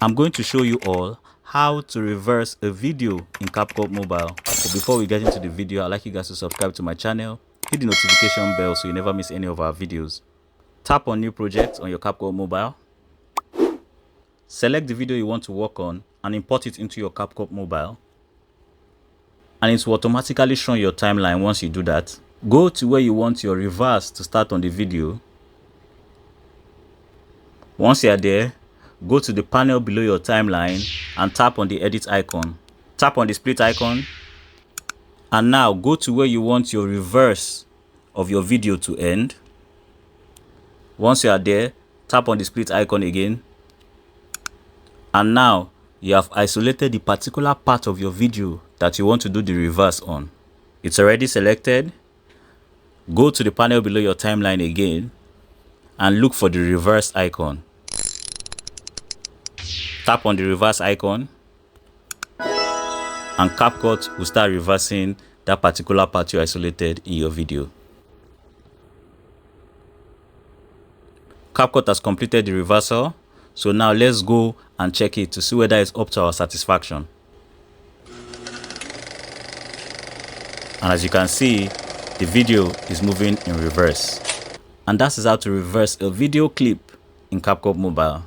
I'm going to show you all how to reverse a video in Capcut Mobile. But before we get into the video, I'd like you guys to subscribe to my channel, hit the notification bell so you never miss any of our videos. Tap on New Project on your Capcut Mobile. Select the video you want to work on and import it into your Capcut Mobile. And it will automatically show your timeline once you do that. Go to where you want your reverse to start on the video. Once you are there, go to the panel below your timeline and tap on the edit icon. Tap on the split icon. And now go to where you want your reverse of your video to end. Once you are there, tap on the split icon again. And now you have isolated the particular part of your video that you want to do the reverse on. It's already selected. Go to the panel below your timeline again and look for the reverse icon. Tap on the reverse icon and Capcut will start reversing that particular part you isolated in your video. Capcut has completed the reversal, so now let's go and check it to see whether it's up to our satisfaction. And as you can see, the video is moving in reverse. And that is how to reverse a video clip in Capcut Mobile.